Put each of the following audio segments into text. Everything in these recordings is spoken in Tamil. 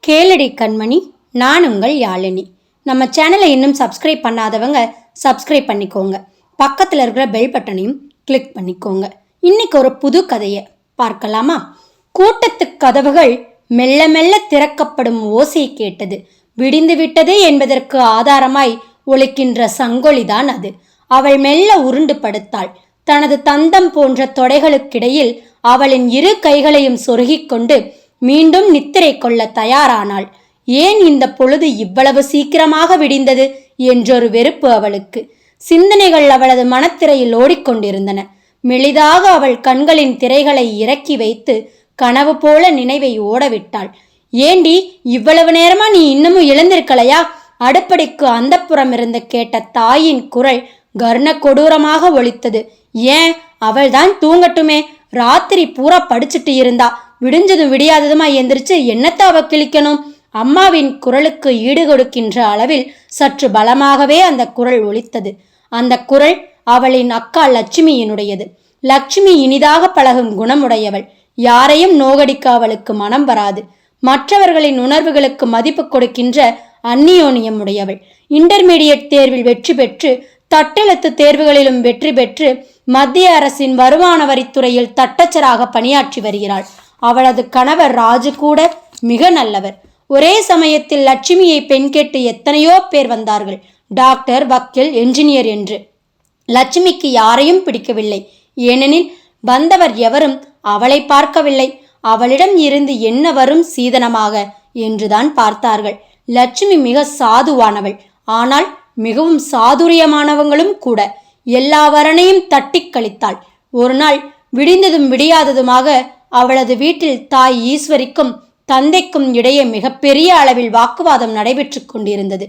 கேளடி கண்மணி, நான் உங்கள் யாழினி. நம்ம சேனலை இன்னும் சப்ஸ்கிரைப் பண்ணாதவங்க சப்ஸ்கிரைப் பண்ணிக்கோங்க. பக்கத்தில் இருக்கிற பெல் பட்டனையும் கிளிக் பண்ணிக்கோங்க. இன்னைக்கு ஒரு புது கதையை பார்க்கலாமா? கூட்டத்து கதவுகள் மெல்ல மெல்ல திறக்கப்படும் ஓசை கேட்டது. விடிந்து விட்டது என்பதற்கு ஆதாரமாய் ஒலிக்கின்ற சங்கொலிதான் அது. அவள் மெல்ல உருண்டு படுத்தாள். தனது தந்தம் போன்ற தொடைகளுக்கிடையில் அவளின் இரு கைகளையும் சொருகிக் கொண்டு மீண்டும் நித்திரை கொள்ள தயாரானாள். ஏன் இந்த பொழுது இவ்வளவு சீக்கிரமாக விடிந்தது என்றொரு வெறுப்பு அவளுக்கு. சிந்தனைகள் அவளது மனத்திரையில் ஓடிக்கொண்டிருந்தன. மெளிதாக அவள் கண்களின் திரைகளை இறக்கி வைத்து கனவு போல நினைவை ஓடவிட்டாள். ஏண்டி, இவ்வளவு நேரமா நீ இன்னமும் எழுந்திருக்கலையா? அடுப்படிக்கு அந்தப்புறம் இருந்து கேட்ட தாயின் குரல் கர்ண கொடூரமாக ஒலித்தது. ஏன், அவள்தான் தூங்கட்டுமே. ராத்திரி பூரா படிச்சுட்டு இருந்தா. விடிஞ்சதும் விடியாததுமா எந்திரிச்சு என்னத்த அவ கிழிக்கணும்? அம்மாவின் குரலுக்கு ஈடு கொடுக்கின்ற அளவில் சற்று பலமாகவே அந்த குரல் ஒலித்தது. அந்த குரல் அவளின் அக்கா லட்சுமியினுடையது. லட்சுமி இனிதாக பழகும் குணமுடையவள். யாரையும் நோகடிக்க அவளுக்கு மனம் வராது. மற்றவர்களின் உணர்வுகளுக்கு மதிப்பு கொடுக்கின்ற அந்நியோனியம் உடையவள். இன்டர்மீடியட் தேர்வில் வெற்றி பெற்று தட்டெழுத்து தேர்வுகளிலும் வெற்றி பெற்று மத்திய அரசின் வருமான வரித்துறையில் தட்டச்சராக பணியாற்றி வருகிறாள். அவளது கணவர் ராஜு கூட மிக நல்லவர். ஒரே சமயத்தில் லட்சுமியை பெண் கேட்டு எத்தனையோ பேர் வந்தார்கள். டாக்டர், வக்கீல், என்ஜினியர் என்று. லட்சுமிக்கு யாரையும் பிடிக்கவில்லை. ஏனெனில் வந்தவர் எவரும் அவளை பார்க்கவில்லை. அவளிடம் இருந்து என்ன வரும் சீதனமாக என்றுதான் பார்த்தார்கள். லட்சுமி மிக சாதுவானவள். ஆனால் மிகவும் சாதுரியமானவங்களும் கூட. எல்லா வரனையும் தட்டி கழித்தாள். ஒரு நாள் விடிந்ததும் விடியாததுமாக அவளது வீட்டில் தாய் ஈஸ்வரிக்கும் தந்தைக்கும் இடையே மிகப்பெரிய அளவில் வாக்குவாதம் நடைபெற்று கொண்டிருந்தது.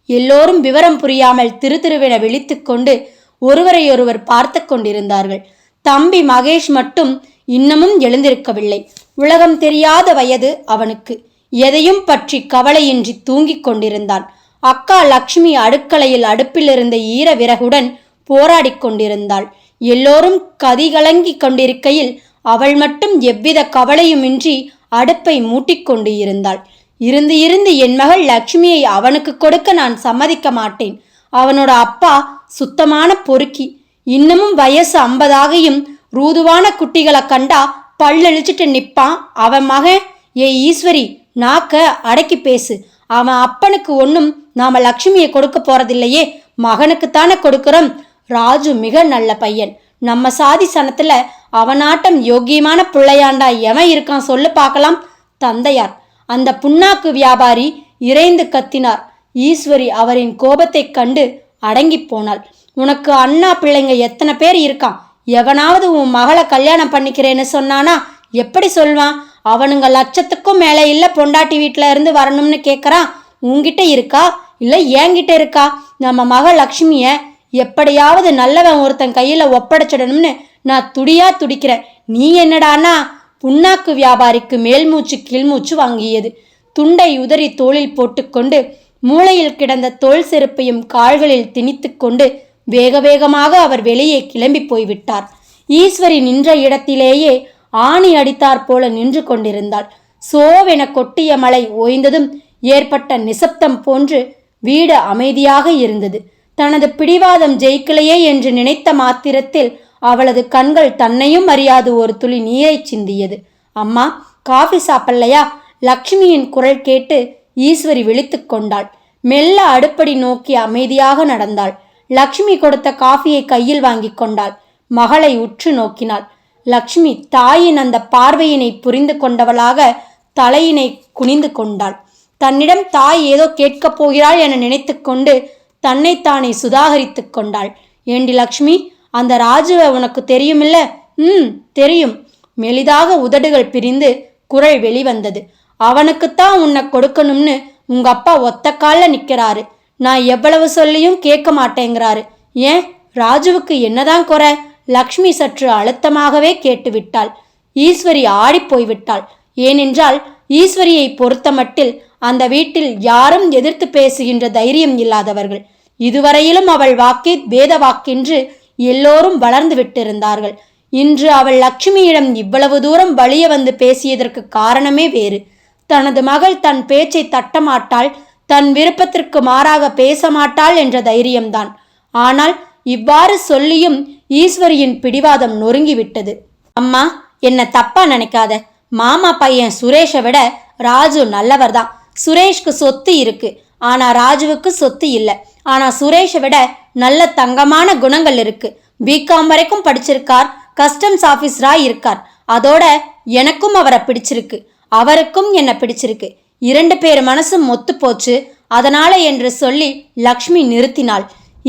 எல்லோரும் விவரம் புரியாமல் திருதிருவென விழித்து கொண்டு ஒருவரையொருவர் பார்த்து கொண்டிருந்தார்கள். தம்பி மகேஷ் மட்டும் இன்னமும் எழுந்திருக்கவில்லை. உலகம் தெரியாத வயது அவனுக்கு. எதையும் பற்றி கவலையின்றி தூங்கிக் கொண்டிருந்தான். அக்கா லட்சுமி அடுக்கலையில் அடுப்பில் இருந்த ஈர விறகுடன் போராடி கொண்டிருந்தாள். எல்லோரும் கதிகலங்கி கொண்டிருக்கையில் அவள் மட்டும் எவ்வித கவலையுமின்றி அடுப்பை மூட்டிக்கொண்டு இருந்தாள். இருந்து இருந்து என் மகள் லட்சுமியை அவனுக்கு கொடுக்க நான் சம்மதிக்க மாட்டேன். அவனோட அப்பா சுத்தமான பொறுக்கி. இன்னமும் வயசு 50 ரூதுவான குட்டிகளை கண்டா பல்லழிச்சிட்டு நிப்பான். அவன் மகன், ஏ ஈஸ்வரி, நாக்க அடக்கி பேசு. அவன் அப்பனுக்கு ஒன்றும் நாம லட்சுமியை கொடுக்க போறதில்லையே, மகனுக்குத்தானே கொடுக்கிறோம். ராஜு மிக நல்ல பையன். நம்ம சாதி சனத்துல அவனாட்டம் யோக்கியமான பிள்ளையாண்டா எவன் இருக்கான் சொல்லு பார்க்கலாம். தந்தையார், அந்த புண்ணாக்கு வியாபாரி, இறைந்து கத்தினார். ஈஸ்வரி அவரின் கோபத்தை கண்டு அடங்கி போனாள். உனக்கு அண்ணா பிள்ளைங்க எத்தனை பேர் இருக்கான்? எவனாவது உன் மகளை கல்யாணம் பண்ணிக்கிறேன்னு சொன்னானா? எப்படி சொல்வான்? அவனுங்க லட்சத்துக்கும் மேலே இல்ல பொண்டாட்டி வீட்டுல இருந்து வரணும்னு கேட்கறான். உன்கிட்ட இருக்கா இல்ல என்கிட்ட இருக்கா? நம்ம மக லட்சுமிய எப்படியாவது நல்லவன் ஒருத்தன் கையில ஒப்படைச்சிடணும்னு நான் துடியா துடிக்கிறேன். நீ என்னடானா? புண்ணாக்கு வியாபாரிக்கு மேல்மூச்சு கீழ்மூச்சு வாங்கியது. துண்டை உதறி தோளில் போட்டுக்கொண்டு மூளையில் கிடந்த தோல் செருப்பையும் கால்களில் திணித்து கொண்டு வேக வேகமாக அவர் வெளியே கிளம்பி போய்விட்டார். ஈஸ்வரி நின்ற இடத்திலேயே ஆணி அடித்தாற் போல நின்று கொண்டிருந்தாள். சோவென கொட்டிய மழை ஓய்ந்ததும் ஏற்பட்ட நிசப்தம் போன்று வீடு அமைதியாக இருந்தது. தனது பிடிவாதம் ஜெயிக்கலையே என்று நினைத்த மாத்திரத்தில் அவளது கண்கள் தன்னையும் அறியாது ஒரு துளி நீரை சிந்தியது. அம்மா, காஃபி சாப்பிடலையா? லட்சுமியின் குரல் கேட்டு ஈஸ்வரி விழித்து கொண்டாள். மெல்ல அடுப்படி நோக்கி அமைதியாக நடந்தாள். லட்சுமி கொடுத்த காஃபியை கையில் வாங்கி கொண்டாள். மகளை உற்று நோக்கினாள். லட்சுமி தாயின் அந்த பார்வையினை புரிந்து கொண்டவளாக தலையினை குனிந்து கொண்டாள். தன்னிடம் தாய் ஏதோ கேட்கப் போகிறாள் என நினைத்து கொண்டு தன்னைத்தானே சுதாகரித்து கொண்டாள். ஏண்டி லக்ஷ்மி, அந்த ராஜுவை உனக்கு தெரியுமில்ல? தெரியும். மெலிதாக உதடுகள் பிரிந்து குரல் வெளிவந்தது. அவனுக்குத்தான் உன்னை கொடுக்கணும்னு உங்க அப்பா ஒத்த கால்ல நிக்கிறாரு. நான் எவ்வளவு சொல்லியும் கேட்க மாட்டேங்கிறாரு. ஏன், ராஜுவுக்கு என்னதான் குறை? லக்ஷ்மி சற்று அழுத்தமாகவே கேட்டுவிட்டாள். ஈஸ்வரி ஆடி போய்விட்டாள். ஏனென்றால் ஈஸ்வரியை பொறுத்த மட்டில் அந்த வீட்டில் யாரும் எதிர்த்து பேசுகின்ற தைரியம் இல்லாதவர்கள். இதுவரையிலும் அவள் வாக்கே வேத வாக்கென்று எல்லோரும் வளர்ந்து விட்டிருந்தார்கள். இன்று அவள் லட்சுமியிடம் இவ்வளவு தூரம் வலிய வந்து பேசியதற்கு காரணமே வேறு. தனது மகள் தன் பேச்சை தட்டமாட்டாள், தன் விருப்பத்திற்கு மாறாக பேச மாட்டாள் என்ற தைரியம்தான். ஆனால் இவ்வாறு சொல்லியும் ஈஸ்வரியின் பிடிவாதம் நொறுங்கிவிட்டது. அம்மா, என்ன தப்பா நினைக்காத. மாமா பையன் சுரேஷை விட ராஜு நல்லவர்தான். சுரேஷ்க்கு சொத்து இருக்கு, ஆனா ராஜுவுக்கு சொத்து இல்லை. ஆனா சுரேஷை விட நல்ல தங்கமான குணங்கள் இருக்கு. பிகாம் வரைக்கும் படிச்சிருக்கார், கஸ்டம்ஸ் ஆபீசரா இருக்கார். அதோட எனக்கும் அவரை பிடிச்சிருக்கு, அவருக்கும் என்ன பிடிச்சிருக்கு. 2 பேர் மனசும் ஒத்து போச்சு. அதனால என்று சொல்லி லக்ஷ்மி நிறுத்தினாள்.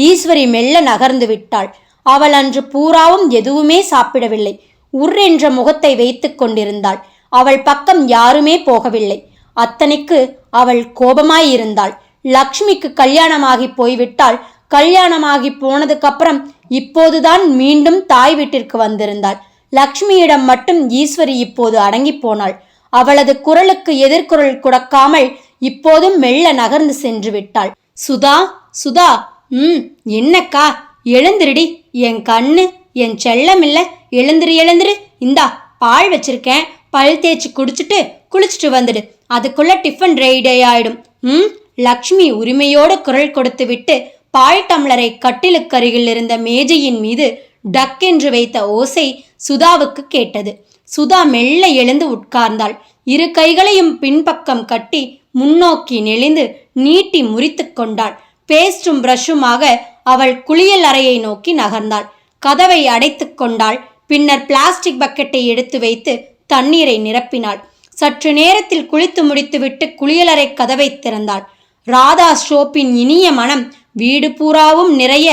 ஈஸ்வரி மெல்ல நகர்ந்து விட்டாள். அவள் அன்று பூராவும் எதுவுமே சாப்பிடவில்லை. உர்ரென்ற முகத்தை வைத்து கொண்டிருந்தாள். அவள் பக்கம் யாருமே போகவில்லை. அத்தனைக்கு அவள் கோபமாயிருந்தாள். லக்ஷ்மிக்கு கல்யாணமாகி போய்விட்டாள். கல்யாணமாகி போனதுக்கப்புறம் இப்போதுதான் மீண்டும் தாய் வீட்டிற்கு வந்திருந்தாள். லக்ஷ்மியிடம் மட்டும் ஈஸ்வரி இப்போது அடங்கி போனாள். அவளது குரலுக்கு எதிர்குரல் கொடுக்காமல் இப்போதும் மெல்ல நகர்ந்து சென்று விட்டாள். சுதா, சுதா, என்னக்கா, எழுந்திருடி. என் கண்ணு, என் செல்லம் இல்ல, எழுந்திரு எழுந்திரு. இந்தா பால் வச்சிருக்கேன், பல் தேய்ச்சி குளிச்சுட்டு வந்துடு. அதுக்குள்ள டிஃபன் ரெடி ஆயிடும். லக்ஷ்மி உரிமையோடு குரல் கொடுத்து விட்டு பால் டம்ளரை கட்டிலுக்கருகில் இருந்த மேஜையின் மீது டக் என்று வைத்த ஓசை சுதாவுக்கு கேட்டது. சுதா மெல்ல எழுந்து உட்கார்ந்தாள். 2 கைகளையும் பின்பக்கம் கட்டி முன்னோக்கி நெளிந்து நீட்டி முறித்து கொண்டாள். பேஸ்டும் பிரஷுமாக அவள் குளியல் அறையை நோக்கி நகர்ந்தாள். கதவை அடைத்து கொண்டாள். பின்னர் பிளாஸ்டிக் பக்கெட்டை எடுத்து வைத்து தண்ணீரை நிரப்பினாள். சற்று நேரத்தில் குளித்து முடித்துவிட்டு குளியலறை கதவை திறந்தாள். ராதா சோப்பின் இனிய மனம் வீடு பூராவும் நிறைய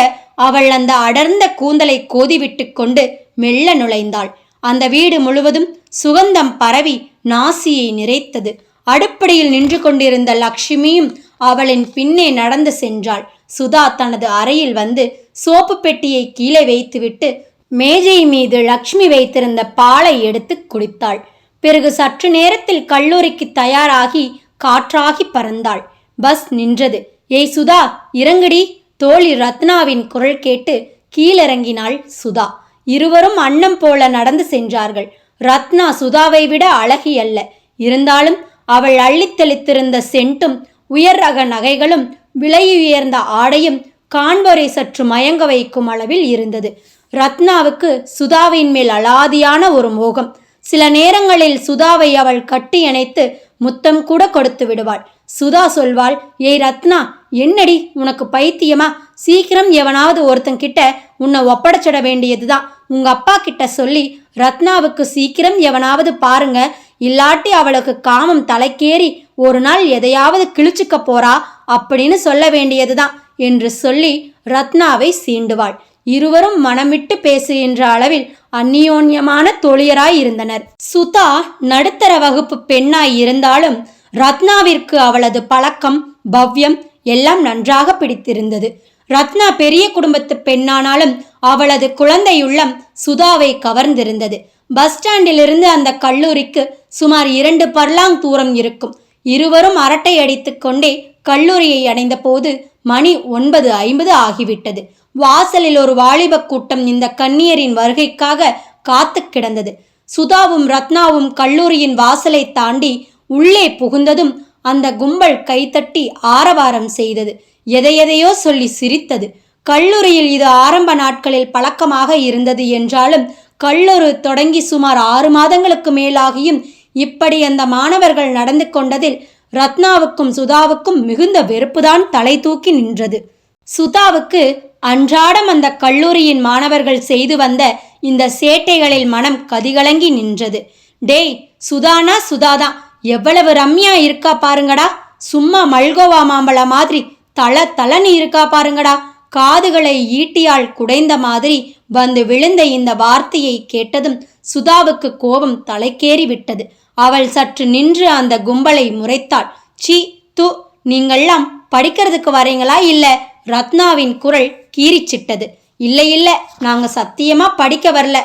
அவள் அந்த அடர்ந்த கூந்தலை கோதிவிட்டு கொண்டு மெல்ல நுழைந்தாள். அந்த வீடு முழுவதும் சுகந்தம் பரவி நாசியை நிறைத்தது. அடுப்படியில் நின்று கொண்டிருந்த லக்ஷ்மியும் அவளின் பின்னே நடந்து சென்றாள். சுதா தனது அறையில் வந்து சோப்பு பெட்டியை கீழே வைத்துவிட்டு மேஜை மீது லக்ஷ்மி வைத்திருந்த பாலை எடுத்து குடித்தாள். பிறகு சற்று நேரத்தில் கல்லூரிக்கு தயாராகி காற்றாகி பறந்தாள். பஸ் நின்றது. ஏய் சுதா, இறங்குடி. தோழி ரத்னாவின் குரல் கேட்டு கீழிறங்கினாள் சுதா. இருவரும் அன்னம் போல நடந்து சென்றார்கள். ரத்னா சுதாவை விட அழகி அல்ல. இருந்தாலும் அவள் அள்ளித் தெளித்திருந்த சென்ட்டும் உயர் ரக நகைகளும் விலையுயர்ந்த ஆடையும் காண்போரை சற்று மயங்க வைக்கும் அளவில் இருந்தது. ரத்னாவுக்கு சுதாவின் மேல் அலாதியான ஒரு மோகம். சில நேரங்களில் சுதாவை அவள் கட்டி அணைத்து முத்தம் கூட கொடுத்து விடுவாள். சுதா சொல்வாள், ஏய் ரத்னா, என்னடி உனக்கு பைத்தியமா? சீக்கிரம் எவனாவது ஒருத்தங்கிட்ட உன்னை ஒப்படைச்சிட வேண்டியதுதான். உங்க அப்பா கிட்ட சொல்லி ரத்னாவுக்கு சீக்கிரம் எவனாவது பாருங்க, இல்லாட்டி அவளுக்கு காமம் தலைக்கேறி ஒரு நாள் எதையாவது கிழிச்சுக்க போறா அப்படின்னு சொல்ல வேண்டியதுதான் என்று சொல்லி ரத்னாவை சீண்டுவாள். இருவரும் மனமிட்டு பேசுகின்ற அளவில் அந்நியோன்யமான தோழியராய் இருந்தனர். சுதா நடுத்தர வகுப்பு பெண்ணாய் இருந்தாலும் ரத்னாவிற்கு அவளது பழக்கம், பவ்யம் எல்லாம் நன்றாக பிடித்திருந்தது. ரத்னா பெரிய குடும்பத்து பெண்ணானாலும் அவளது குழந்தையுள்ளம் சுதாவை கவர்ந்திருந்தது. பஸ் ஸ்டாண்டிலிருந்து அந்த கல்லூரிக்கு சுமார் 2 பர்லாங் தூரம் இருக்கும். இருவரும் அரட்டை அடித்து கொண்டே கல்லூரியை அடைந்த போது மணி 9:50 ஆகிவிட்டது. வாசலில் ஒரு வாலிப கூட்டம் இந்த கன்னியரின் வருகைக்காக காத்து கிடந்தது. சுதாவும் ரத்னாவும் கல்லூரியின் வாசலை தாண்டி உள்ளே புகுந்ததும் அந்த கும்பல் கைத்தட்டி ஆரவாரம் செய்தது. எதையெதையோ சொல்லி சிரித்தது. கல்லூரியில் இது ஆரம்ப நாட்களில் பழக்கமாக இருந்தது என்றாலும் கல்லூரி தொடங்கி சுமார் 6 மாதங்களுக்கு மேலாகியும் இப்படி அந்த மாணவர்கள் நடந்து கொண்டதில் ரத்னாவுக்கும் சுதாவுக்கும் மிகுந்த வெறுப்புதான் தலை தூக்கி நின்றது. சுதாவுக்கு அன்றாடம் அந்த கல்லூரியின் மாணவர்கள் செய்து வந்த இந்த சேட்டைகளில் மனம் கதிகலங்கி நின்றது. டேய், சுதானா சுதாதான், எவ்வளவு ரம்யா இருக்கா பாருங்கடா. சும்மா மல்கோவா மாம்பழ மாதிரி தளன்னு இருக்கா பாருங்கடா. காதுகளை ஈட்டியால் குடைந்த மாதிரி வந்து விழுந்த இந்த வார்த்தையை கேட்டதும் சுதாவுக்கு கோபம் தலைக்கேறி விட்டது. அவள் சற்று நின்று அந்த கும்பலை முறைத்தாள். சீ து, நீங்கள்லாம் படிக்கிறதுக்கு வரீங்களா இல்ல? ரத்னாவின் குரல் கீறிச்சிட்டது. இல்லை, நாங்க சத்தியமா படிக்க வரல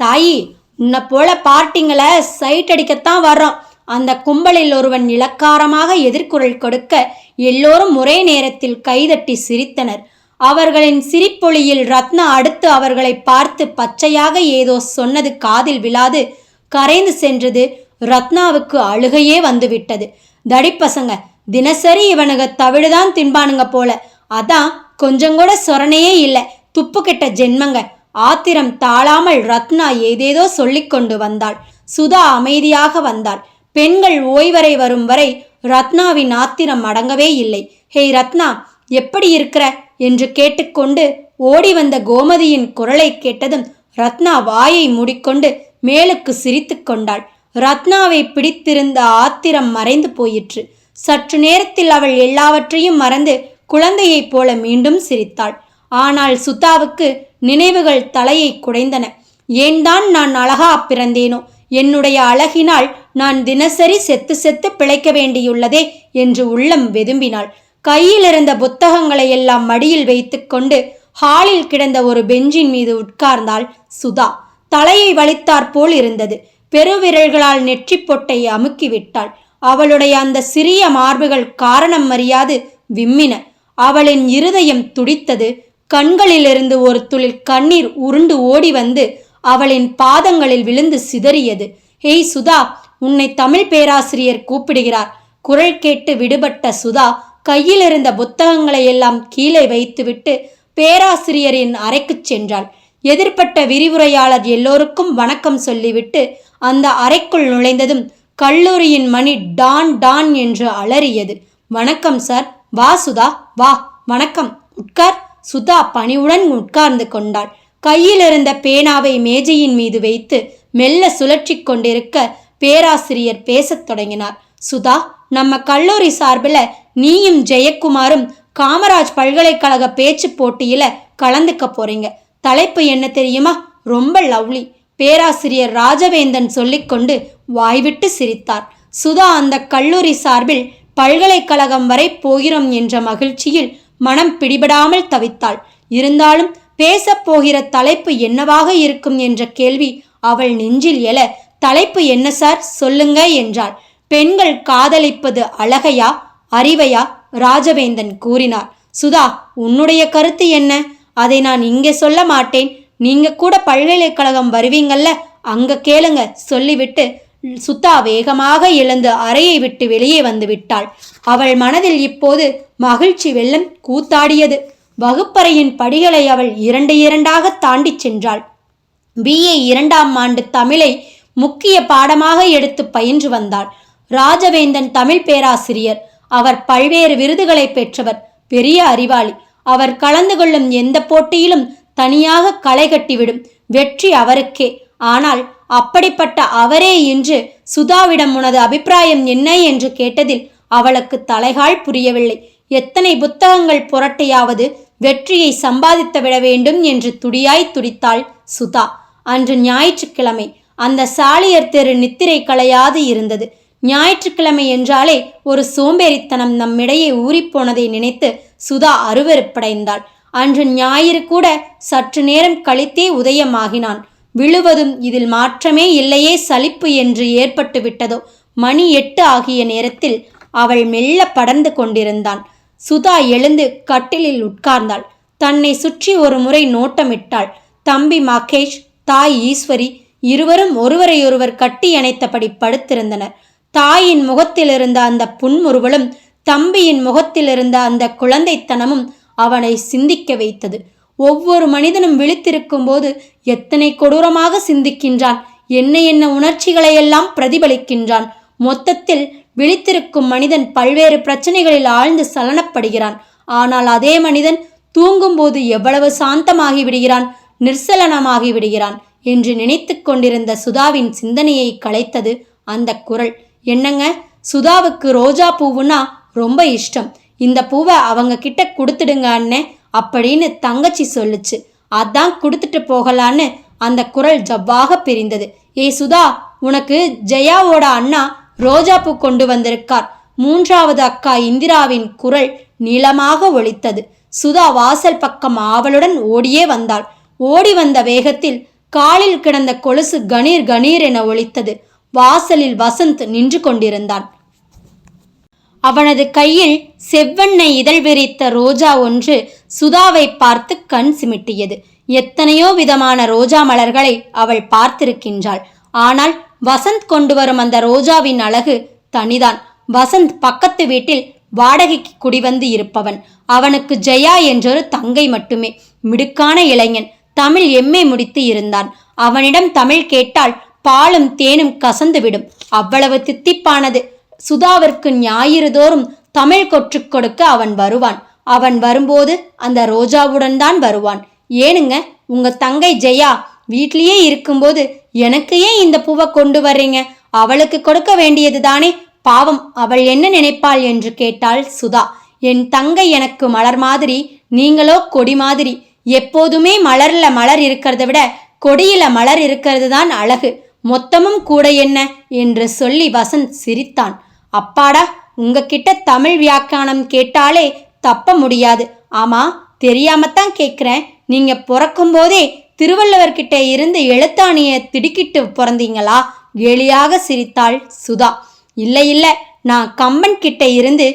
தாயி. உன்னை போல பார்ட்டிங்களை சைட் அடிக்கத்தான் வர்றோம். அந்த கும்பலில் ஒருவன் இலக்காரமாக எதிர்குரல் கொடுக்க எல்லோரும் ஒரே நேரத்தில் கைதட்டி சிரித்தனர். அவர்களின் சிரிப்பொலியில் ரத்னா அடுத்து அவர்களை பார்த்து பச்சையாக ஏதோ சொன்னது காதில் விழாது கரைந்து சென்றது. ரத்னாவுக்கு அழுகையே வந்துவிட்டது. தடிப்பசங்க, தினசரி இவனுங்க தவிடுதான் தின்பானுங்க போல, அதான் கொஞ்சம் கூட சொரணையே இல்லை. துப்பு கெட்ட ஜென்மங்க. ஆத்திரம் தாழாமல் ரத்னா ஏதேதோ சொல்லிக் கொண்டு வந்தாள். சுதா அமைதியாக வந்தாள். பெண்கள் ஓய்வறை வரும் வரை ரத்னாவின் ஆத்திரம் அடங்கவே இல்லை. ஹேய் ரத்னா, எப்படி இருக்கிற என்று கேட்டுக்கொண்டு ஓடி வந்த கோமதியின் குரலை கேட்டதும் ரத்னா வாயை மூடிக்கொண்டு மேலுக்கு சிரித்து கொண்டாள். ரத்னாவை பிடித்திருந்த ஆத்திரம் மறைந்து போயிற்று. சற்று நேரத்தில் அவள் எல்லாவற்றையும் மறந்து குழந்தையைப் போல மீண்டும் சிரித்தாள். ஆனால் சுதாவுக்கு நினைவுகள் தலையை குடைந்தன. ஏன்தான் நான் அழகா பிறந்தேனோ, என்னுடைய அழகினால் நான் தினசரி செத்து செத்து பிழைக்க வேண்டியுள்ளதே என்று உள்ளம் வெதும்பினாள். கையில் இருந்த புத்தகங்களை எல்லாம் மடியில் வைத்துக்கொண்டு ஹாலில் கிடந்த ஒரு பெஞ்சின் மீது உட்கார்ந்தாள் சுதா. தலையை வலித்தாற்போல் இருந்தது. பெருவிரல்களால் நெற்றி பொட்டை அமுக்கிவிட்டாள். அவளுடைய அந்த சிறிய மார்புகள் காரணம் அறியாது விம்மின. அவளின் இருதயம் துடித்தது. கண்களிலிருந்து ஒரு துளி கண்ணீர் உருண்டு ஓடி வந்து அவளின் பாதங்களில் விழுந்து சிதறியது. ஹேய் சுதா, உன்னை தமிழ் பேராசிரியர் கூப்பிடுகிறார். குரல் கேட்டு விடுபட்ட சுதா கையில் இருந்த புத்தகங்களை எல்லாம் கீழே வைத்துவிட்டு பேராசிரியரின் அறைக்குச் சென்றாள். எதிர்ப்பட்ட விரிவுரையாளர் எல்லோருக்கும் வணக்கம் சொல்லிவிட்டு அந்த அறைக்குள் நுழைந்ததும் கல்லூரியின் மணி டான் டான் என்று அலறியது. வணக்கம் சார். வா சுதா, வா. வணக்கம், உட்கார். சுதா பணிவுடன் உட்கார்ந்து கொண்டாள். கையில் இருந்த பேனாவை மேஜையின் மீது வைத்து மெல்ல சுழற்றி கொண்டிருக்க பேராசிரியர் பேசத் தொடங்கினார். சுதா, நம்ம கல்லூரி சார்பில் நீயும் ஜெயக்குமாரும் காமராஜ் பல்கலைக்கழக பேச்சு போட்டியில கலந்துக்க போறீங்க. தலைப்பு என்ன தெரியுமா? ரொம்ப லவ்லி. பேராசிரியர் ராஜவேந்தன் சொல்லிக்கொண்டு வாய்விட்டு சிரித்தார். சுதா அந்த கல்லூரி சார்பில் பல்கலைக்கழகம் வரை போகிறோம் என்ற மகிழ்ச்சியில் மனம் பிடிபடாமல் தவித்தாள். இருந்தாலும் பேசப்போகிற தலைப்பு என்னவாக இருக்கும் என்ற கேள்வி அவள் நெஞ்சில் எழ, தலைப்பு என்ன சார், சொல்லுங்க என்றாள். பெண்கள் காதலிப்பது அழகையா அறிவையா? ராஜவேந்தன் கூறினார். சுதா, உன்னுடைய கருத்து என்ன? அதை நான் இங்கே சொல்ல மாட்டேன். நீங்க கூட பல்கலைக்கழகம் வருவீங்கல்ல, அங்க கேளுங்க சொல்லிவிட்டு சுதா வேகமாக எழுந்து அறையை விட்டு வெளியே வந்து விட்டாள். அவள் மனதில் இப்போது மகிழ்ச்சி வெள்ளம் கூத்தாடியது. வகுப்பறையின் படிகளை அவள் இரண்டு இரண்டாக தாண்டி சென்றாள். BA 2ஆம் ஆண்டு தமிழை முக்கிய பாடமாக எடுத்து பயின்று வந்தாள். ராஜவேந்தன் தமிழ் பேராசிரியர். அவர் பல்வேறு விருதுகளை பெற்றவர். பெரிய அறிவாளி. அவர் கலந்து கொள்ளும் எந்த போட்டியிலும் தனியாக களை கட்டிவிடும். வெற்றி அவருக்கே. ஆனால் அப்படிப்பட்ட அவரே இன்று சுதாவிடம் உனது அபிப்பிராயம் என்ன என்று கேட்டதில் அவளுக்கு தலைகால் புரியவில்லை. எத்தனை புத்தகங்கள் புரட்டியாவது வெற்றியை சம்பாதித்து விட வேண்டும் என்று துடியாய் துடித்தாள் சுதா. அன்று ஞாயிற்றுக்கிழமை. அந்த சாலியர் தெரு நித்திரை களையாது இருந்தது. ஞாயிற்றுக்கிழமை என்றாலே ஒரு சோம்பேறித்தனம் நம்மிடையே ஊறிப்போனதை நினைத்து சுதா அருவருப்படைந்தாள். அன்று ஞாயிறு கூட சற்று நேரம் கழித்தே உதயமாகினான். விழுவதும் இதில் மாற்றமே இல்லையே, சலிப்பு என்று ஏற்பட்டு விட்டதோ. மணி 8 ஆகிய நேரத்தில் அவள் மெல்ல படர்ந்து கொண்டிருந்தான். சுதா எழுந்து கட்டிலில் உட்கார்ந்தாள். தன்னை சுற்றி ஒரு முறை நோட்டமிட்டாள். தம்பி மகேஷ், தாய் ஈஸ்வரி இருவரும் ஒருவரையொருவர் கட்டி அணைத்தபடி படுத்திருந்தனர். தாயின் முகத்தில் இருந்த அந்த புன்முறுவலும் தம்பியின் முகத்தில் இருந்த அந்த குழந்தைத்தனமும் அவனை சிந்திக்க வைத்தது. ஒவ்வொரு மனிதனும் விழித்திருக்கும் போது எத்தனை கொடூரமாக சிந்திக்கின்றான், என்ன என்ன உணர்ச்சிகளையெல்லாம் பிரதிபலிக்கின்றான். மொத்தத்தில் விழித்திருக்கும் மனிதன் பல்வேறு பிரச்சனைகளில் ஆழ்ந்து சலனப்படுகிறான். ஆனால் அதே மனிதன் தூங்கும்போது எவ்வளவு சாந்தமாகி விடுகிறான், நிர்சலனமாகி விடுகிறான் என்று நினைத்து கொண்டிருந்த சுதாவின் சிந்தனையை கலைத்தது அந்த குரல். என்னங்க, சுதாவுக்கு ரோஜா பூவுன்னா ரொம்ப இஷ்டம். இந்த பூவை அவங்க கிட்ட கொடுத்துடுங்க அண்ணே அப்படின்னு தங்கச்சி சொல்லுச்சு. அதான் கொடுத்துட்டு போகலான்னு அந்த குரல் ஜவ்வாக பிரிந்தது. ஏய் சுதா, உனக்கு ஜெயாவோட அண்ணா ரோஜாப்பூ கொண்டு வந்திருக்கார். 3வது அக்கா இந்திராவின் குரல் நீளமாக ஒலித்தது. சுதா வாசல் பக்கம் ஆவலுடன் ஓடியே வந்தாள். ஓடி வந்த வேகத்தில் காலில் கிடந்த கொலுசு கணீர் கணீர் என ஒலித்தது. வாசலில் வசந்த் நின்று கொண்டிருந்தான். அவனது கையில் செவ்வெண்ணெய் இதழ் விரித்த ரோஜா ஒன்று சுதாவை பார்த்து கண் சிமிட்டியது. எத்தனையோ விதமான ரோஜா மலர்களை அவள் பார்த்திருக்கின்றாள். ஆனால் வசந்த் கொண்டு வரும் அந்த ரோஜாவின் அழகு தனிதான். வசந்த் பக்கத்து வீட்டில் வாடகைக்கு குடிவந்து இருப்பவன். அவனுக்கு ஜெயா என்றொரு தங்கை மட்டுமே. மிடுக்கான இளைஞன். தமிழ் எம்ஏ முடித்து இருந்தான். அவனிடம் தமிழ் கேட்டால் பாலும் தேனும் கசந்துவிடும். அவ்வளவு தித்திப்பானது. சுதாவிற்கு ஞாயிறு தோறும் தமிழ் கொற்றுக் கொடுக்க அவன் வருவான். அவன் வரும்போது அந்த ரோஜாவுடன் தான் வருவான். ஏனுங்க, உங்க தங்கை ஜெயா வீட்லயே இருக்கும்போது எனக்கு ஏன் இந்த பூவை கொண்டு வர்றீங்க? அவளுக்கு கொடுக்க வேண்டியது தானே. பாவம், அவள் என்ன நினைப்பாள் என்று கேட்டாள் சுதா. என் தங்கை எனக்கு மலர் மாதிரி, நீங்களோ கொடி மாதிரி. எப்போதுமே மலர்ல மலர் இருக்கிறத விட கொடியில மலர் இருக்கிறது தான் அழகு. மொத்தமும் கூட என்ன என்று சொல்லி வசந்த் சிரித்தான். அப்பாடா, உங்ககிட்ட தமிழ் வியாக்கியானம் கேட்டாலே தப்ப முடியாது. ஆமா, தெரியாமத்தான் கேட்கிறேன். நீங்க பிறக்கும் போதே திருவள்ளுவர்கிட்ட இருந்து எழுத்தாணிய திடுக்கிட்டு பிறந்தீங்களா? கேலியாக சிரித்தாள் சுதா. இல்லை இல்லை, நான் கம்பன் கிட்ட இருந்து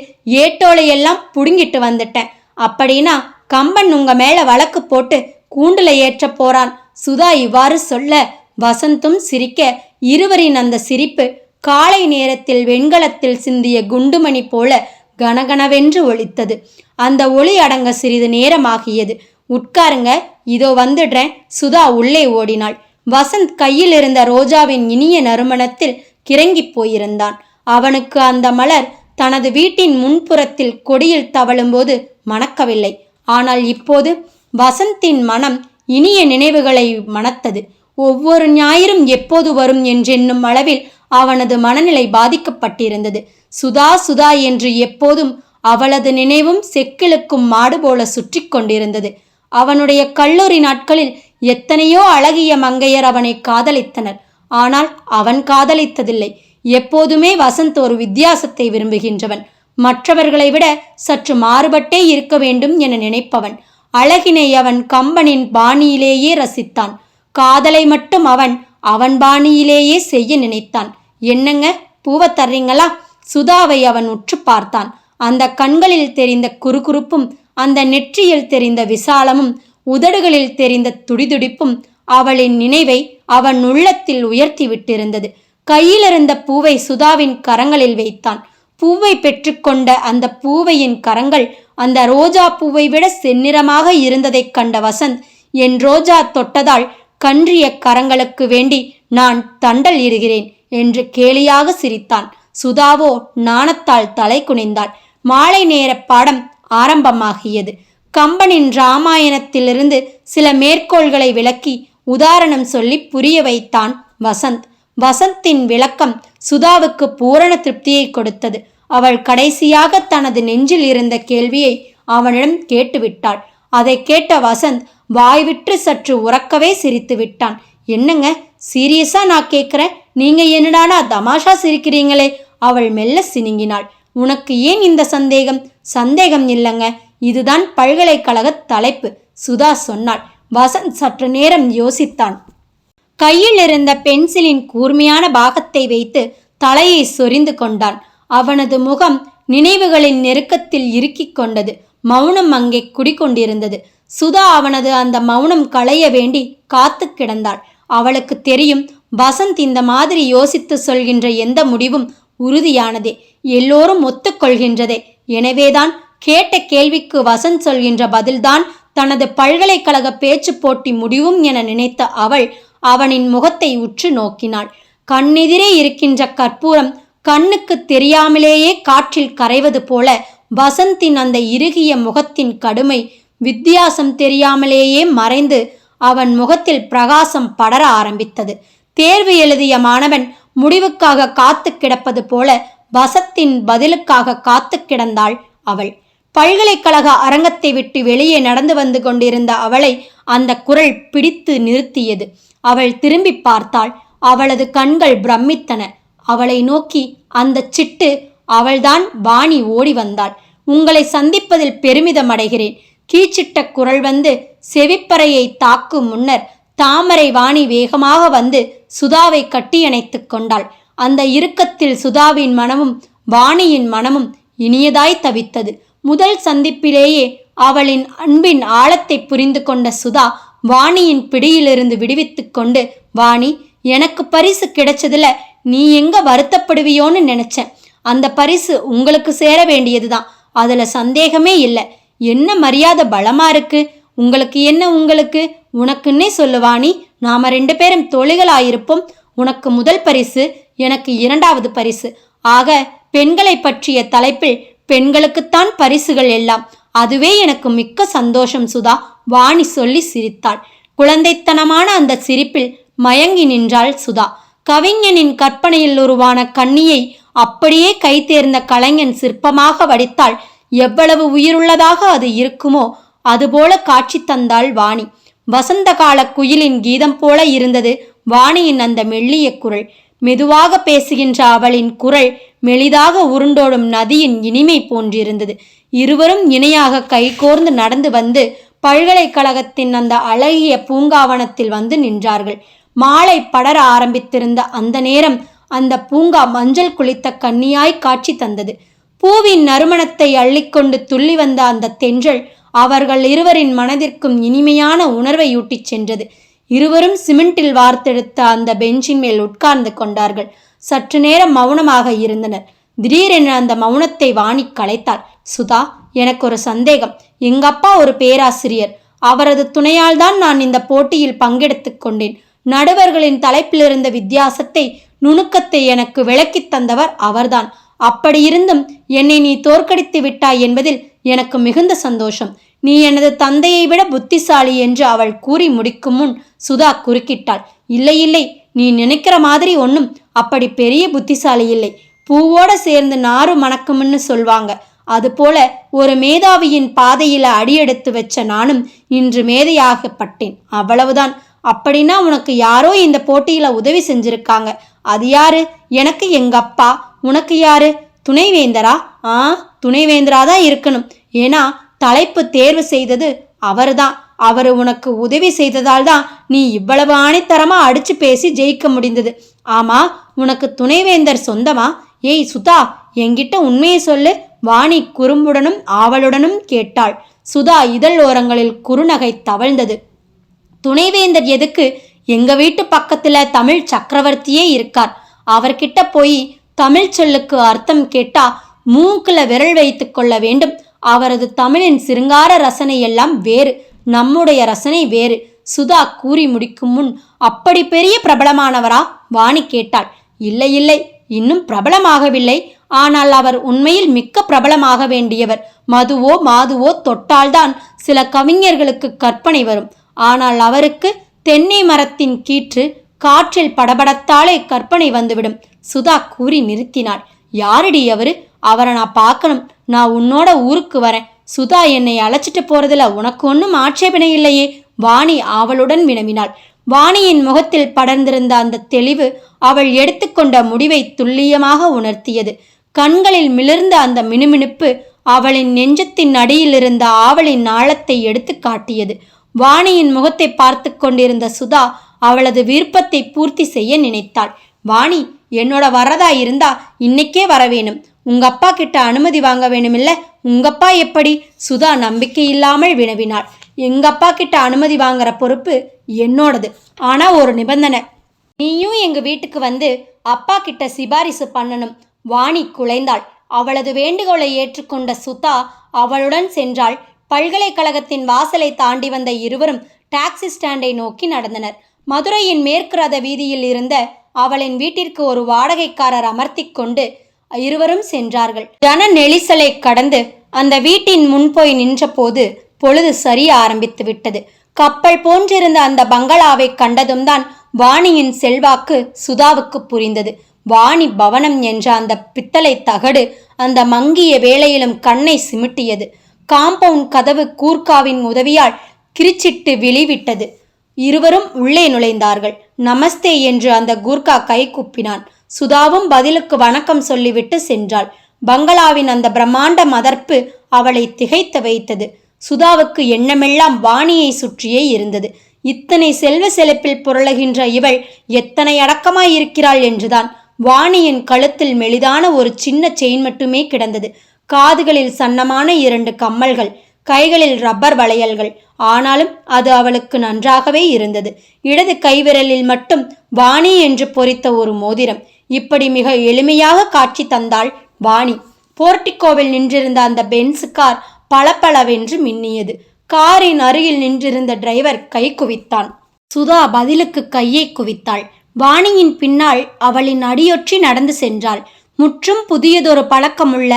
ஏட்டோலையெல்லாம் புடுங்கிட்டு வந்துட்டேன். அப்படின்னா கம்பன் உங்க மேல வழக்கு போட்டு கூண்டுல ஏற்ற போறான். சுதா இவ்வாறு சொல்ல வசந்தும் சிரிக்க, இருவரின் அந்த சிரிப்பு காலை நேரத்தில் வெண்கலத்தில் சிந்திய குண்டுமணி போல கனகனவென்று ஒலித்தது. அந்த ஒளி அடங்க சிறிது நேரமாகியது. உட்காருங்க, இதோ வந்துடுறேன். சுதா உள்ளே ஓடினாள். வசந்த் கையில் இருந்த ரோஜாவின் இனிய நறுமணத்தில் கிறங்கி போயிருந்தான். அவனுக்கு அந்த மலர் தனது வீட்டின் முன்புறத்தில் கொடியில் தவழும்போது மணக்கவில்லை. ஆனால் இப்போது வசந்தின் மனம் இனிய நினைவுகளை மணத்தது. ஒவ்வொரு ஞாயிறும் எப்போது வரும் என்றென்னும் அளவில் அவனது மனநிலை பாதிக்கப்பட்டிருந்தது. சுதா சுதா என்று எப்போதும் அவளது நினைவும் செக்கிழுக்கும் மாடு போல சுற்றி கொண்டிருந்தது. அவனுடைய கல்லூரி நாட்களில் எத்தனையோ அழகிய மங்கையர் அவனை காதலித்தனர். ஆனால் அவன் காதலித்ததில்லை. எப்போதுமே வசந்த் ஒரு வித்தியாசத்தை விரும்புகின்றவன். மற்றவர்களை விட சற்று மாறுபட்டே இருக்க வேண்டும் என நினைப்பவன். அழகினை அவன் கம்பனின் பாணியிலேயே ரசித்தான். காதலை மட்டும் அவன் பாணியிலேயே செய்ய நினைத்தான். என்னங்க, பூவை தர்றீங்களா? சுதாவை அவன் உற்று பார்த்தான். அந்த கண்களில் தெரிந்த குறுகுறுப்பும், அந்த நெற்றியில் தெரிந்த விசாலமும், உதடுகளில் தெரிந்த துடிதுடிப்பும் அவளின் நினைவை அவன் உள்ளத்தில் உயர்த்தி விட்டிருந்தது. கையிலிருந்த பூவை சுதாவின் கரங்களில் வைத்தான். பூவை பெற்றுக்கொண்ட அந்த பூவையின் கரங்கள் அந்த ரோஜா பூவை விட செந்நிறமாக இருந்ததைக் கண்ட வசந்த், என் ரோஜா தொட்டதால் கன்றிய கரங்களுக்கு வேண்டி நான் தண்டல் இடுகிறேன் என்று கேலியாக சிரித்தான். சுதாவோ நாணத்தால் தலை குனிந்தாள். மாலை நேர பாடம் ஆரம்பமாகியது. கம்பனின் இராமாயணத்திலிருந்து சில மேற்கோள்களை விளக்கி உதாரணம் சொல்லி புரிய வைத்தான் வசந்த். வசந்தின் விளக்கம் சுதாவுக்கு பூரண திருப்தியை கொடுத்தது. அவள் கடைசியாக தனது நெஞ்சில் இருந்த கேள்வியை அவனிடம் கேட்டுவிட்டாள். அதை கேட்ட வசந்த் வாய்விட்டு சற்று உறக்கவே சிரித்து விட்டான். என்னங்க, சீரியஸா நான் கேட்குறேன், நீங்க என்னடானா தமாஷா சிரிக்கிறீங்களே? அவள் மெல்ல சினுங்கினாள். உனக்கு ஏன் இந்த சந்தேகம்? சந்தேகம் இல்லைங்க, இதுதான் பல்கலைக்கழக தலைப்பு, சுதா சொன்னாள். வசந்த் சற்று நேரம் யோசித்தான். கையில் இருந்த பென்சிலின் கூர்மையான பாகத்தை வைத்து தலையை சொரிந்து கொண்டான். அவனது முகம் நினைவுகளின் நெருக்கத்தில் இறுக்கிக் கொண்டது. மௌனம் அங்கே குடிக்கொண்டிருந்தது. சுதா அவனது அந்த மௌனம் களைய வேண்டி காத்து கிடந்தாள். அவளுக்கு தெரியும், வசந்த் இந்த மாதிரி யோசித்து சொல்கின்ற எந்த முடிவும் உறுதியானதே, எல்லோரும் ஒத்துக்கொள்கின்றதே. எனவேதான் கேட்ட கேள்விக்கு வசந்த் சொல்கின்ற பதில்தான் தனது பல்கலைக்கழக பேச்சு போட்டி முடிவும் என நினைத்த அவள் அவனின் முகத்தை உற்று நோக்கினாள். கண்ணெதிரே இருக்கின்ற கற்பூரம் கண்ணுக்கு தெரியாமலேயே காற்றில் கரைவது போல வசந்தின் அந்த இறுகிய முகத்தின் கடுமை வித்தியாசம் தெரியாமலேயே மறைந்து அவன் முகத்தில் பிரகாசம் படர ஆரம்பித்தது. தேர்வு எழுதிய மாணவன் முடிவுக்காக காத்து கிடப்பது போல வசத்தின் பதிலுக்காக காத்து கிடந்தாள் அவள். பல்கலைக்கழக அரங்கத்தை விட்டு வெளியே நடந்து வந்து கொண்டிருந்த அவளை அந்த குரல் பிடித்து நிறுத்தியது. அவள் திரும்பி பார்த்தாள். அவளது கண்கள் பிரமித்தன. அவளை நோக்கி அந்த சிட்டு அவள்தான் வாணி ஓடி வந்தாள். உங்களை சந்திப்பதில் பெருமிதம் அடைகிறேன். கீச்சிட்ட குரல் வந்து செவிப்பறையை தாக்கும் முன்னர் தாமரை வாணி வேகமாக வந்து சுதாவை கட்டியணைத்து கொண்டாள். அந்த இறுக்கத்தில் சுதாவின் மனமும் வாணியின் மனமும் இனியதாய் தவித்தது. முதல் சந்திப்பிலேயே அவளின் அன்பின் ஆழத்தை புரிந்து கொண்ட சுதா வாணியின் பிடியிலிருந்து விடுவித்து கொண்டு, வாணி, எனக்கு பரிசு கிடைச்சதுல நீ எங்க வருத்தப்படுவியோன்னு நினைச்சேன். அந்த பரிசு உங்களுக்கு சேர வேண்டியதுதான், அதுல சந்தேகமே இல்லை. என்ன மரியாதை பலமா இருக்கு உங்களுக்கு. என்ன உங்களுக்கு? உனக்குன்னே சொல்லுவாணி. நாம 2 பேரும் தோழிகளாயிருப்போம். உனக்கு முதல் பரிசு, எனக்கு 2வது பரிசு. ஆக பெண்களை பற்றிய தலைப்பில் பெண்களுக்குத்தான் பரிசுகள் எல்லாம். அதுவே எனக்கு மிக்க சந்தோஷம் சுதா, வாணி சொல்லி சிரித்தாள். குழந்தைத்தனமான அந்த சிரிப்பில் மயங்கி நின்றாள் சுதா. கவிஞனின் கற்பனையில் உருவான கன்னியை அப்படியே கை தேர்ந்த கலைஞன் சிற்பமாக வடித்தாள். எவ்வளவு உயிருள்ளதாக அது இருக்குமோ அதுபோல காட்சி தந்தாள் வாணி. வசந்த கால குயிலின் கீதம் போல இருந்தது வாணியின் அந்த மெல்லிய குரல். மெதுவாக பேசுகின்ற அவளின் குரல் மெலிதாக உருண்டோடும் நதியின் இனிமை போன்றிருந்தது. இருவரும் இணையாக கைகோர்ந்து நடந்து வந்து பல்கலைக்கழகத்தின் அந்த அழகிய பூங்காவனத்தில் வந்து நின்றார்கள். மாலை படர ஆரம்பித்திருந்த அந்த நேரம் அந்த பூங்கா மஞ்சள் குளித்த கன்னியாய் காட்சி தந்தது. பூவின் நறுமணத்தை அள்ளிக்கொண்டு துள்ளி வந்த அந்த தென்றல் அவர்கள் இருவரின் மனதிற்கும் இனிமையான உணர்வையூட்டிச் சென்றது. இருவரும் சிமெண்டில் வார்த்தெடுத்த அந்த பெஞ்சின் மேல் உட்கார்ந்து கொண்டார்கள். சற்று நேரம் மௌனமாக இருந்தனர். திடீரென அந்த மௌனத்தை வாணி கலைத்தாள். சுதா, எனக்கு ஒரு சந்தேகம். எங்கப்பா ஒரு பேராசிரியர். அவரது துணையால் தான் நான் இந்த போட்டியில் பங்கெடுத்துக் கொண்டேன். நடுவர்களின் தலைப்பிலிருந்த வித்தியாசத்தை, நுணுக்கத்தை எனக்கு விளக்கித் தந்தவர் அவர்தான். அப்படியிருந்தும் என்னை நீ தோற்கடித்து விட்டாய் என்பதில் எனக்கு மிகுந்த சந்தோஷம். நீ எனது தந்தையை விட புத்திசாலி என்று அவள் கூறி முடிக்கும் முன் சுதா குறுக்கிட்டாள். இல்லை இல்லை, நீ நினைக்கிற மாதிரி ஒன்றும் அப்படி பெரிய புத்திசாலி இல்லை. பூவோட சேர்ந்து நாறு மணக்கும்னு சொல்வாங்க. அதுபோல ஒரு மேதாவியின் பாதையில அடியெடுத்து வச்ச நானும் இன்று மேதையாகப்பட்டேன், அவ்வளவுதான். அப்படின்னா உனக்கு யாரோ இந்த போட்டியில உதவி செஞ்சிருக்காங்க. அது யாரு? எனக்கு எங்க அப்பா. உனக்கு யாரு? துணைவேந்தரா? துணைவேந்தராதான் இருக்கணும். ஏன்னா தலைப்பு தேர்வு செய்தது அவர்தான். அவரு உனக்கு உதவி செய்ததால் தான் நீ இவ்வளவு ஆணித்தரமா அடிச்சு பேசி ஜெயிக்க முடிந்தது. ஆமா, உனக்கு துணைவேந்தர் சொந்தமா? ஏய் சுதா, என்கிட்ட உண்மையை சொல்லு, வாணி குறும்புடனும் ஆவலுடனும் கேட்டாள். சுதா இதழ் ஓரங்களில் குறுநகை தவழ்ந்தது. துணைவேந்தர் எதுக்கு? எங்க வீட்டு பக்கத்துல தமிழ் சக்கரவர்த்தியே இருக்கார். அவர்கிட்ட போய் தமிழ் சொல்லுக்கு அர்த்தம் கேட்டா மூக்குல விரல் வைத்து கொள்ள வேண்டும். அவரது தமிழின் சிருங்கார ரசனை எல்லாம் வேறு, நம்முடைய ரசனை வேறு. சுதா கூறி முடிக்கும் முன், அப்படி பெரிய பிரபலமானவரா? வாணி கேட்டாள். இல்லை இல்லை, இன்னும் பிரபலமாகவில்லை. ஆனால் அவர் உண்மையில் மிக்க பிரபலமாக வேண்டியவர். மதுவோ மாதுவோ தொட்டால்தான் சில கவிஞர்களுக்கு கற்பனை வரும். ஆனால் அவருக்கு தென்னை மரத்தின் கீற்று காற்றில் படபடத்தாலே கற்பனை வந்துவிடும். சுதா கூறி நிறுத்தினாள். யாரடி அவரு? அவரை நான் பார்க்கணும். நான் உன்னோட ஊருக்கு வரேன். சுதா, என்னை அழைச்சிட்டு போறதுல உனக்கு ஒன்றும் ஆட்சேபனை இல்லையே? வாணி ஆவலுடன் வினவினாள். வாணியின் முகத்தில் படர்ந்திருந்த அந்த தெளிவு அவள் எடுத்துக்கொண்ட முடிவை துல்லியமாக உணர்த்தியது. கண்களில் மிளிர்ந்த அந்த மினுமினுப்பு அவளின் நெஞ்சத்தின் அடியில் இருந்த ஆவலின் ஆழத்தை எடுத்து காட்டியது. வாணியின் முகத்தை பார்த்து கொண்டிருந்த சுதா அவளது விருப்பத்தை பூர்த்தி செய்ய நினைத்தாள். வாணி, என்னோட வரதா இருந்தா இன்னைக்கே வர வேணும். உங்க அப்பா கிட்ட அனுமதி வாங்க வேணுமில்ல? உங்கப்பா எப்படி? சுதா நம்பிக்கை இல்லாமல் வினவினாள். எங்க அப்பா கிட்ட அனுமதி வாங்குற பொறுப்பு என்னோடது. ஆனா ஒரு நிபந்தனை. நீயும் எங்க வீட்டுக்கு வந்து அப்பா கிட்ட சிபாரிசு பண்ணணும். வாணி குலைந்தாள். அவளது வேண்டுகோளை ஏற்றுக்கொண்ட சுதா அவளுடன் சென்றாள். பல்கலைக்கழகத்தின் வாசலை தாண்டி வந்த இருவரும் டாக்ஸி ஸ்டாண்டை நோக்கி நடந்தனர். மதுரையின் மேற்கு ரத வீதியில் இருந்த அவளின் வீட்டிற்கு ஒரு வாடகைக்காரர் அமர்த்தி கொண்டு இருவரும் சென்றார்கள். ஜன நெரிசலை கடந்து அந்த வீட்டின் முன் போய் நின்ற போது பொழுது சரிய ஆரம்பித்து விட்டது. கப்பல் போன்றிருந்த அந்த பங்களாவை கண்டதும் தான் வாணியின் செல்வாக்கு சுதாவுக்கு புரிந்தது. வாணி பவனம் என்ற அந்த பித்தளை தகடு அந்த மங்கிய வேளையிலும் கண்ணை சிமிட்டியது. காம்பவுண்ட் கதவு கூர்க்காவின் உதவியால் கிரிச்சிட்டு விழிவிட்டது. இருவரும் உள்ளே நுழைந்தார்கள். நமஸ்தே என்று அந்த கூர்க்கா கை கூப்பினான். சுதாவும் பதிலுக்கு வணக்கம் சொல்லிவிட்டு சென்றாள். பங்களாவின் அந்த பிரம்மாண்ட மதர்ப்பு அவளை திகைத்து வைத்தது. சுதாவுக்கு எண்ணமெல்லாம் வாணியை சுற்றியே இருந்தது. இத்தனை செல்வ செழிப்பில் புரளுகின்ற இவள் எத்தனை அடக்கமாயிருக்கிறாள் என்றுதான். வாணியின் கழுத்தில் மெலிதான ஒரு சின்ன செயின் மட்டுமே கிடந்தது. காதுகளில் சன்னமான 2 கம்மல்கள், கைகளில் ரப்பர் வளையல்கள். ஆனாலும் அது அவளுக்கு நன்றாகவே இருந்தது. இடது கைவிரலில் மட்டும் வாணி என்று பொறித்த ஒரு மோதிரம். இப்படி மிக எளிமையாக காட்சி தந்தாள் வாணி. போர்ட்டிகோவில் நின்றிருந்த அந்த பென்ஸ் கார் பளபளவென்று மின்னியது. காரின் அருகில் நின்றிருந்த டிரைவர் கை குவித்தான். சுதா பதிலுக்கு கையை குவித்தாள். வாணியின் பின்னால் அவளின் அடியொற்றி நடந்து சென்றாள். முற்றும் புதியதொரு பழக்கமுள்ள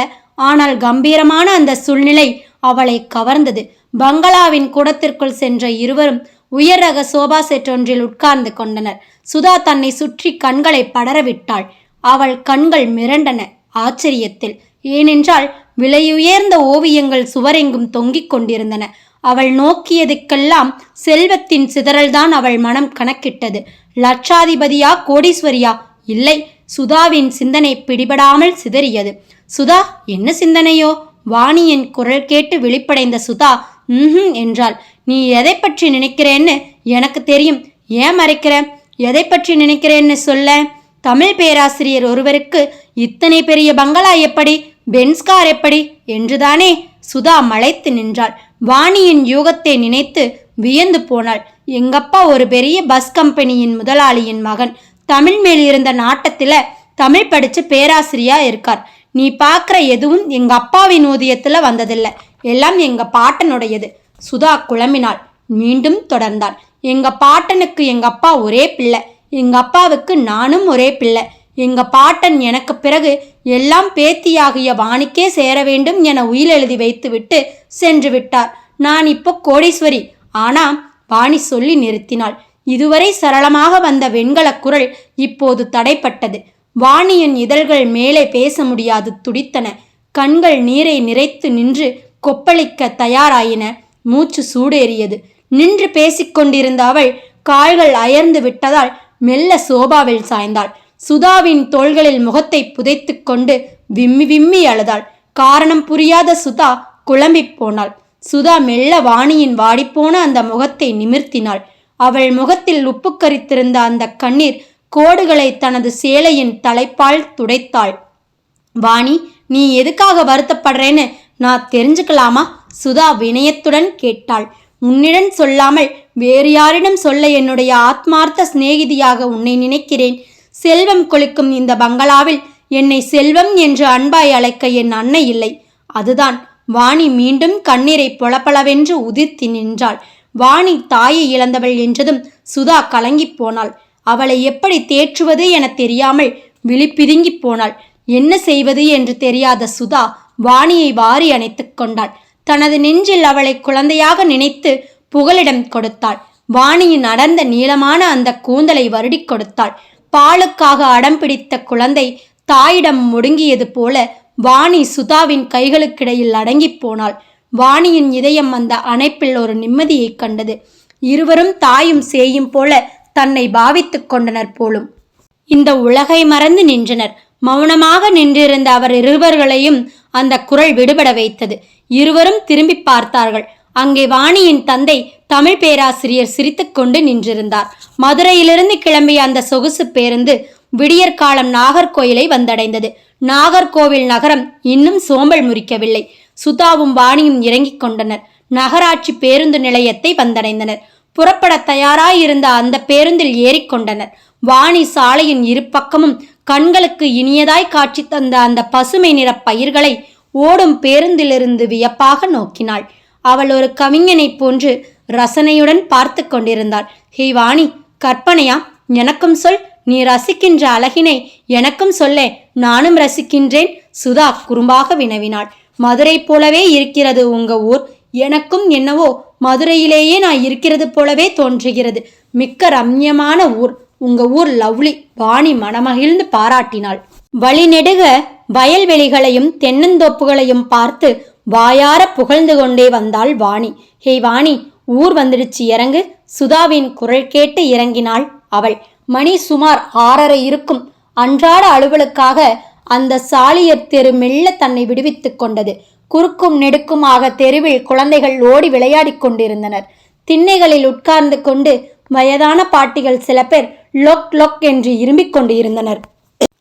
ஆனால் கம்பீரமான அந்த சூழ்நிலை அவளை கவர்ந்தது. பங்களாவின் கூடத்திற்குள் சென்ற இருவரும் உயர் ரக சோபா செட் ஒன்றில் உட்கார்ந்து கொண்டனர். சுதா தன்னை சுற்றி கண்களை படரவிட்டாள். அவள் கண்கள் மிரண்டன ஆச்சரியத்தில். ஏனென்றால் விலையுயர்ந்த ஓவியங்கள் சுவரெங்கும் தொங்கிக் கொண்டிருந்தன. அவள் நோக்கியதுக்கெல்லாம் செல்வத்தின் சிதறல்தான் அவள் மனம் கணக்கிட்டது. லட்சாதிபதியா கோடீஸ்வரியா? இல்லை, சுதாவின் சிந்தனை பிடிபடாமல் சிதறியது. சுதா, என்ன சிந்தனையோ? வாணியின் குரல் கேட்டு விழிப்படைந்த சுதா என்றாள். நீ எதை பற்றி நினைக்கிறேன்னு எனக்கு தெரியும். ஏன் மறைக்கிற? எதை பற்றி நினைக்கிறேன்னு சொல்ல. தமிழ் பேராசிரியர் ஒருவருக்கு இத்தனை பெரிய பங்களா எப்படி, பென்ஸ்கார் எப்படி என்றுதானே? சுதா மலைத்து நின்றாள். வாணியின் யூகத்தை நினைத்து வியந்து போனாள். எங்கப்பா ஒரு பெரிய பஸ் கம்பெனியின் முதலாளியின் மகன். தமிழ் மேல் இருந்த நாட்டத்துல தமிழ் படிச்சு பேராசிரியா இருக்கார். நீ பார்க்குற எதுவும் எங்க அப்பாவின் ஊதியத்துல வந்ததில்லை, எல்லாம் எங்க பாட்டனுடையது. சுதா குழம்பினாள். மீண்டும் தொடர்ந்தாள். எங்க பாட்டனுக்கு எங்க அப்பா ஒரே பிள்ளை, எங்க அப்பாவுக்கு நானும் ஒரே பிள்ளை. எங்க பாட்டன் எனக்கு பிறகு எல்லாம் பேத்தியாகிய வாணிக்கே சேர வேண்டும் என உயில் எழுதி வைத்து விட்டு சென்று விட்டார். நான் இப்போ கோடீஸ்வரி. ஆனா வாணி சொல்லி நிறுத்தினாள். இதுவரை சரளமாக வந்த வெண்கல குரல் இப்போது தடைப்பட்டது. வாணியின் இதழ்கள் மேலே பேச முடியாது துடித்தன. கண்கள் நீரை நிறைத்து நின்று கொப்பளிக்க தயாராயின. மூச்சு சூடேறியது. நின்று பேசிக்கொண்டிருந்த அவள் கால்கள் அயர்ந்து விட்டதால் மெல்ல சோபாவில் சாய்ந்தாள். சுதாவின் தோள்களில் முகத்தை புதைத்து கொண்டு விம்மி விம்மி அழுதாள். காரணம் புரியாத சுதா குழம்பி போனாள். சுதா மெல்ல வாணியின் வாடிப்போன அந்த முகத்தை நிமிர்த்தினாள். அவள் முகத்தில் உப்பு கரித்திருந்த அந்த கண்ணீர் கோடுகளை தனது சேலையின் தலைப்பால் துடைத்தாள். வாணி, நீ எதுக்காக வருத்தப்படுறேன்னு நான் தெரிஞ்சுக்கலாமா? சுதா வினயத்துடன் கேட்டாள். உன்னிடம் சொல்லாமல் வேறு யாரிடம் சொல்ல என்னுடைய ஆத்மார்த்த சிநேகிதியாக உன்னை நினைக்கிறேன். செல்வம் கொளிக்கும் இந்த பங்களாவில் என்னை செல்வம் என்று அன்பாய் அழைக்க என் அன்னை இல்லை. அதுதான். வாணி மீண்டும் கண்ணீரை பொளபளவென்று உதிர்த்தி நின்றாள். வாணி தாயை இழந்தவள் என்றதும் சுதா கலங்கி போனாள். அவளை எப்படி தேற்றுவது என தெரியாமல் விழிப்பிதுங்கி போனாள். என்ன செய்வது என்று தெரியாத சுதா வாணியை வாரி அணைத்துக் கொண்டாள். தனது நெஞ்சில் அவளை குழந்தையாக நினைத்து புகலிடம் கொடுத்தாள். வாணியின் அடர்ந்த நீளமான அந்த கூந்தலை வருடி கொடுத்தாள். பாலுக்காக அடம் பிடித்த குழந்தை தாயிடம் முடுங்கியது போல வாணி சுதாவின் கைகளுக்கிடையில் அடங்கி போனாள். வாணியின் இதயம் அந்த அணைப்பில் ஒரு நிம்மதியை கண்டது. இருவரும் தாயும் சேயும் போல தன்னை பாவித்துக் கொண்டனர் போலும். இந்த உலகை மறந்து நின்றனர். மௌனமாக நின்றிருந்த அவர் இருவர்களையும் அந்த குரல் விடுபட வைத்தது. இருவரும் திரும்பி பார்த்தார்கள். அங்கே வாணியின் தந்தை தமிழ் பேராசிரியர் சிரித்துக்கொண்டு நின்றிருந்தார். மதுரையிலிருந்து கிளம்பிய அந்த சொகுசு பேருந்து விடியற்காலம் நாகர்கோயிலை வந்தடைந்தது. நாகர்கோவில் நகரம் இன்னும் சோம்பல் முறிக்கவில்லை. சுதாவும் வாணியும் இறங்கிக் கொண்டனர். நகராட்சி பேருந்து நிலையத்தை வந்தடைந்தனர். புறப்பட தயாராயிருந்த அந்த பேருந்தில் ஏறிக்கொண்டனர். வாணி சாலையின் இரு பக்கமும் கண்களுக்கு இனியதாய் காட்சி தந்த அந்த பசுமை நிற பயிர்களை ஓடும் பேருந்திலிருந்து வியப்பாக நோக்கினாள். அவள் ஒரு கவிஞனைப் போன்று ரசனையுடன் பார்த்து கொண்டிருந்தாள். ஹே வாணி, கற்பனையா? எனக்கும் சொல். நீ ரசிக்கின்ற அழகினை எனக்கும் சொல்லே, நானும் ரசிக்கின்றேன். சுதா குறும்பாக வினவினாள். மதுரை போலவே இருக்கிறது உங்க ஊர். எனக்கும் என்னவோ மதுரையிலேயே நான் இருக்கிறது போலவே தோன்றுகிறது. மிக்க ரம்யமான ஊர் உங்க ஊர். லவ்லி. வாணி மனமகிழ்ந்து பாராட்டினாள். வழிநெடுக வயல்வெளிகளையும் தென்னந்தோப்புகளையும் பார்த்து வாயார புகழ்ந்து கொண்டே வந்தாள் வாணி. ஹே வாணி, ஊர் வந்துடுச்சு, இறங்கு. சுதாவின் குரல் கேட்டு இறங்கினாள் அவள். மணி சுமார் 6:30 இருக்கும். அன்றாட அலுவலுக்காக அந்த சாலியர் தெரு மெல்ல தன்னை விடுவித்துக் கொண்டது. குறுக்கும் நெடுக்குமாக தெருவில் குழந்தைகள் ஓடி விளையாடிக் கொண்டிருந்தனர். திண்ணைகளில் உட்கார்ந்து கொண்டு வயதான பாட்டிகள் சில பேர் லொக் லொக் என்று இரும்பிக் கொண்டு இருந்தனர்.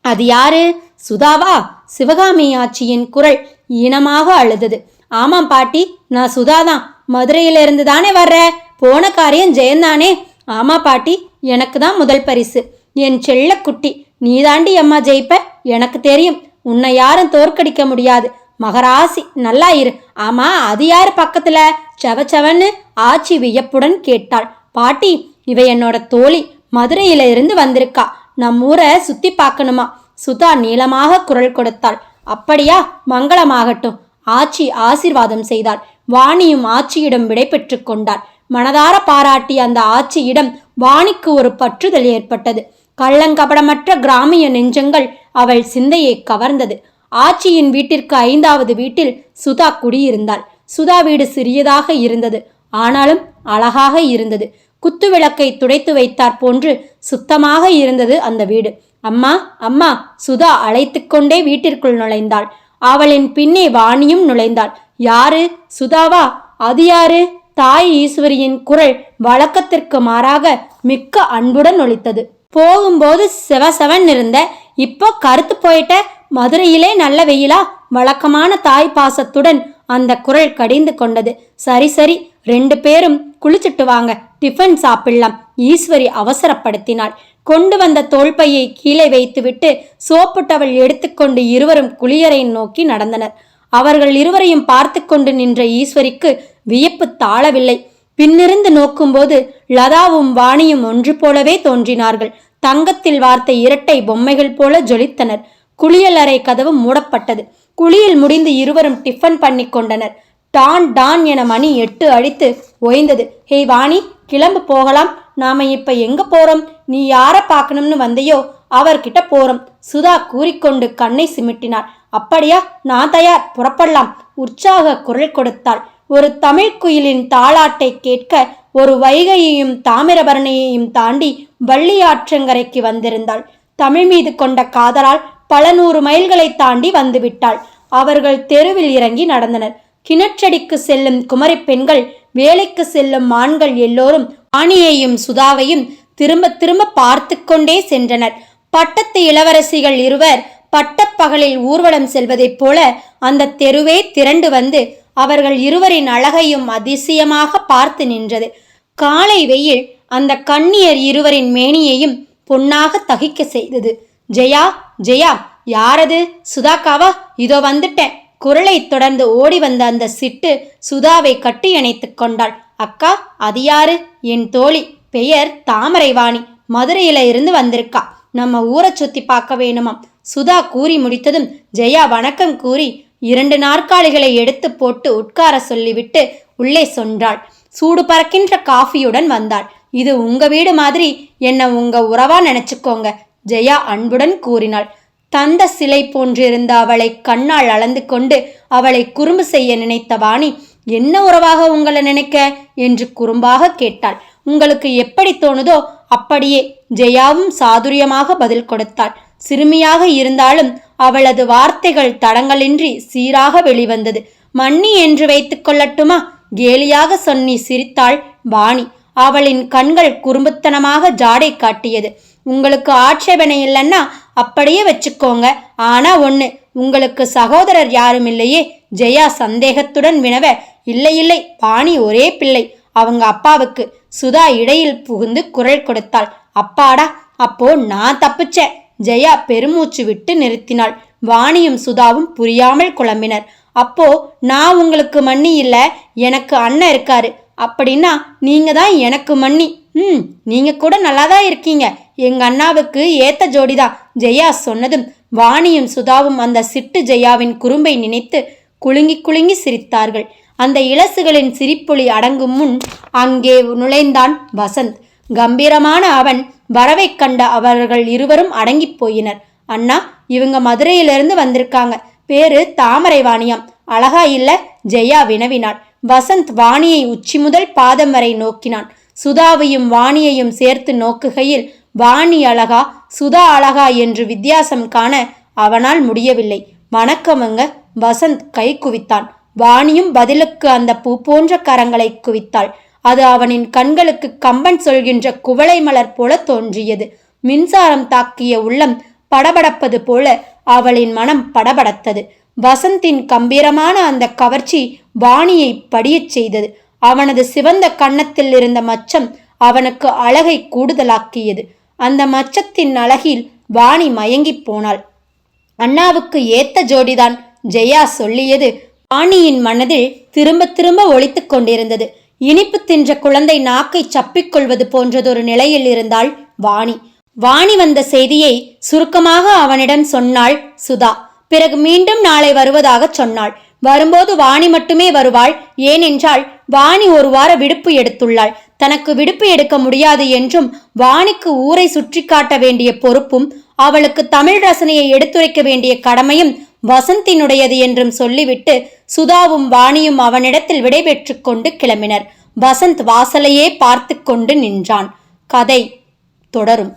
அது யாரு? சுதாவா? சிவகாமி ஆச்சியின் குரல் ஈனமாக அழுதது. ஆமாம் பாட்டி, நான் சுதாதான். மதுரையிலிருந்து தானே வர்ற? போன காரியம் ஜெயந்தானே? ஆமா பாட்டி, எனக்கு தான் முதல் பரிசு. என் செல்ல குட்டி, நீதாண்டி அம்மா ஜெயிப்ப, எனக்கு தெரியும். உன்னை யாரும் தோற்கடிக்க முடியாது. மகராசி, நல்லா இரு. ஆமா, அது யாரு பக்கத்துல? செவச்சவன்னு ஆச்சி வியப்புடன் கேட்டாள். பாட்டி, இவ என்னோட தோழி, மதுரையில இருந்து வந்திருக்கா. நம் ஊரை சுத்தி பார்க்கணுமா? சுதா நீளமாக குரல் கொடுத்தாள். அப்படியா? மங்களமாகட்டும். ஆச்சி ஆசீர்வாதம் செய்தாள். வாணியும் ஆச்சியிடம் விடை பெற்று கொண்டாள். மனதார பாராட்டிய அந்த ஆச்சியிடம் வாணிக்கு ஒரு பற்றுதல் ஏற்பட்டது. கள்ளங்கபடமற்ற கிராமிய நெஞ்சங்கள் அவள் சிந்தையை கவர்ந்தது. ஆச்சியின் வீட்டிற்கு 5வது வீட்டில் சுதா குடியிருந்தாள். சுதா வீடு சிறியதாக இருந்தது, ஆனாலும் அழகாக இருந்தது. குத்துவிளக்கை துடைத்து வைத்தாற் போன்று சுத்தமாக இருந்தது அந்த வீடு. அம்மா, அம்மா, சுதா அழைத்து கொண்டே வீட்டிற்குள் நுழைந்தாள். அவளின் பின்னே வாணியும் நுழைந்தாள். யாரு? சுதாவா? அது யாரு? தாய் ஈஸ்வரியின் குரல் வழக்கத்திற்கு மாறாக மிக்க அன்புடன் ஒலித்தது. போகும்போது செவசவன் இருந்த, இப்போ கருத்து போயிட்ட. மதுரையிலே நல்ல வெயிலா? வழக்கமான தாய் பாசத்துடன் அந்த குரல் கடிந்து கொண்டது. சரி சரி, 2 பேரும் குளிச்சுட்டு வாங்க, டிஃபன் சாப்பிடலாம், ஈஸ்வரி அவசரப்படுத்தினாள். கொண்டு வந்த தோள்பையை கீழே வைத்துவிட்டு சோப்பு டவல் எடுத்துக்கொண்டு இருவரும் குளியறை நோக்கி நடந்தனர். அவர்கள் இருவரையும் பார்த்து கொண்டு நின்ற ஈஸ்வரிக்கு வியப்பு தாழவில்லை. பின்னிருந்து நோக்கும்போது லதாவும் வாணியும் ஒன்று போலவே தோன்றினார்கள். தங்கத்தில் வார்த்த இரட்டை பொம்மைகள் போல ஜொலித்தனர். குளியலறை கதவு மூடப்பட்டது. குளியல் முடிந்து இருவரும் டிஃபன் பண்ணி கொண்டனர். டான் டான் என மணி 8 அடித்து ஓய்ந்தது. ஹே வாணி, கிளம்பு, போகலாம். நாம இப்ப எங்க போறோம்? நீ யார பார்க்கணும்னு வந்தையோ அவர்கிட்ட போறோம், சுதா கூறிக்கொண்டு கண்ணை சிமிட்டினாள். அப்படியா? நான் தயார், புறப்படலாம், உற்சாக குரல் கொடுத்தாள். ஒரு தமிழ் குயிலின் தாளாட்டை கேட்க ஒரு வைகையையும் தாமிரபரணியையும் தாண்டி வள்ளியாற்றங்கரைக்கு வந்திருந்தாள். தமிழ் மீது கொண்ட காதலால் பல 100 மைல்களை தாண்டி வந்துவிட்டாள். அவர்கள் தெருவில் இறங்கி நடந்தனர். கிணற்றடிக்கு செல்லும் குமரி பெண்கள், வேலைக்கு செல்லும் ஆண்கள் எல்லோரும் வாணியையும் சுதாவையும் திரும்ப திரும்ப பார்த்து கொண்டே சென்றனர். பட்டத்து இளவரசிகள் இருவர் பட்டப்பகலில் ஊர்வலம் செல்வதைப் போல அந்த தெருவே திரண்டு வந்து அவர்கள் இருவரின் அழகையும் அதிசயமாக பார்த்து நின்றது. காலை வெயில் அந்த கன்னியர் இருவரின் மேனியையும் பொன்னாக தகிக்க செய்தது. ஜெயா, ஜெயா, யாரது? சுதாக்காவா? இதோ வந்துட்டேன். குரலை தொடர்ந்து ஓடி வந்த அந்த சிட்டு சுதாவை கட்டி அணைத்து கொண்டாள். அக்கா, அது யாரு? என் தோழி, பெயர் தாமரைவாணி, மதுரையில இருந்து வந்திருக்கா. நம்ம ஊரை சுத்தி பார்க்க வேணுமாம். சுதா கூறி முடித்ததும் ஜெயா வணக்கம் கூறி 2 நாற்காலிகளை எடுத்து போட்டு உட்கார சொல்லிவிட்டு உள்ளே சென்றாள். சூடு பறக்கின்ற காஃபியுடன் வந்தாள். இது உங்க வீடு மாதிரி, என்ன உங்க உறவா நினைச்சுக்கோங்க, ஜெயா அன்புடன் கூறினாள். தந்த சிலை போன்றிருந்த அவளை கண்ணால் அளந்து கொண்டு அவளை குறும்பு செய்ய நினைத்த வாணி, என்ன உறவாக உங்களை நினைக்க என்று குறும்பாக கேட்டாள். உங்களுக்கு எப்படி தோணுதோ அப்படியே, ஜெயாவும் சாதுரியமாக பதில் கொடுத்தாள். சிறுமியாக இருந்தாலும் அவளது வார்த்தைகள் தடங்களின்றி சீராக வெளிவந்தது. மன்னி என்று வைத்துக் கொள்ளட்டுமா? கேலியாக சொன்னி சிரித்தாள் வாணி. அவளின் கண்கள் குறும்புத்தனமாக ஜாடை காட்டியது. உங்களுக்கு ஆட்சேபனை இல்லைன்னா அப்படியே வச்சுக்கோங்க. ஆனா ஒண்ணு, உங்களுக்கு சகோதரர் யாரும் இல்லையே? ஜெயா சந்தேகத்துடன் வினவ. இல்லை இல்லை, வாணி ஒரே பிள்ளை, அவங்க அப்பாவுக்கு. சுதா இடையில் புகுந்து குரல் கொடுத்தாள். அப்பாடா, அப்போ நான் தப்பிச்சேன். ஜெயா பெருமூச்சு விட்டு நிறுத்தினாள். வாணியும் சுதாவும் புரியாமல் குழம்பினர். அப்போ நான் உங்களுக்கு மன்னி இல்ல, எனக்கு அண்ணன் இருக்காரு, அப்படின்னா நீங்க தான் எனக்கு மன்னி. நீங்க கூட நல்லாதான் இருக்கீங்க, எங்க அண்ணாவுக்கு ஏத்த ஜோடிதான். ஜெயா சொன்னதும் வாணியும் சுதாவும் அந்த சிட்டு ஜெயாவின் குறும்பை நினைத்து குலுங்கி குலுங்கி சிரித்தார்கள். அந்த இளசுகளின் சிரிப்பொலி அடங்கும் முன் அங்கே நுழைந்தான் வசந்த். கம்பீரமான அவன் வரவை கண்ட அவர்கள் இருவரும் அடங்கி போயினர். அண்ணா, இவங்க மதுரையிலிருந்து வந்திருக்காங்க, பேரு தாமரைவாணியாம், அழகா இல்ல? ஜெயா வினவினாள். வசந்த் வாணியை உச்சி முதல் பாதம் வரை நோக்கினான். சுதாவையும் வாணியையும் சேர்த்து நோக்குகையில் வாணி அழகா சுதா அழகா என்று வித்தியாசம் காண அவனால் முடியவில்லை. வணக்கமுங்க, வசந்த் கை குவித்தான். வாணியும் பதிலுக்கு அந்த பூ போன்ற கரங்களை குவித்தாள். அது அவனின் கண்களுக்கு கம்பன் சொல்கின்ற குவளை மலர் போல தோன்றியது. மின்சாரம் தாக்கிய உள்ளம் படபடப்பது போல அவளின் மனம் படபடத்தது. வசந்தின் கம்பீரமான அந்த கவர்ச்சி வாணியை படியச் செய்தது. அவனது சிவந்த கன்னத்தில் இருந்த மச்சம் அவனுக்கு அழகை கூடுதலாக்கியது. அந்த மச்சத்தின் அழகில் வாணி மயங்கிப் போனாள். அண்ணாவுக்கு ஏத்த ஜோடிதான், ஜெயா சொல்லியது வாணியின் மனதில் திரும்ப திரும்ப ஒலித்து கொண்டிருந்தது. இனிப்பு தின்ற குழந்தை நாக்கை சப்பிக்கொள்வது போன்றதொரு நிலையில் இருந்தாள் வாணி. வாணி வந்த செய்தியை சுருக்கமாக அவனிடம் சொன்னாள் சுதா. பிறகு மீண்டும் நாளை வருவதாக சொன்னாள். வரும்போது வாணி மட்டுமே வருவாள். ஏனென்றால் வாணி ஒரு வார விடுப்பு எடுத்துள்ளாள். தனக்கு விடுப்பு எடுக்க முடியாது என்றும், வாணிக்கு ஊரை சுற்றி காட்ட வேண்டிய பொறுப்பும் அவளுக்கு தமிழ் ரசனையை எடுத்துரைக்க வேண்டிய கடமையும் வசந்தினுடையது என்றும் சொல்லிவிட்டு சுதாவும் வாணியும் அவனிடத்தில் விடைபெற்று கொண்டு கிளம்பினர். வசந்த் வாசலையே பார்த்து கொண்டு நின்றான். கதை தொடரும்.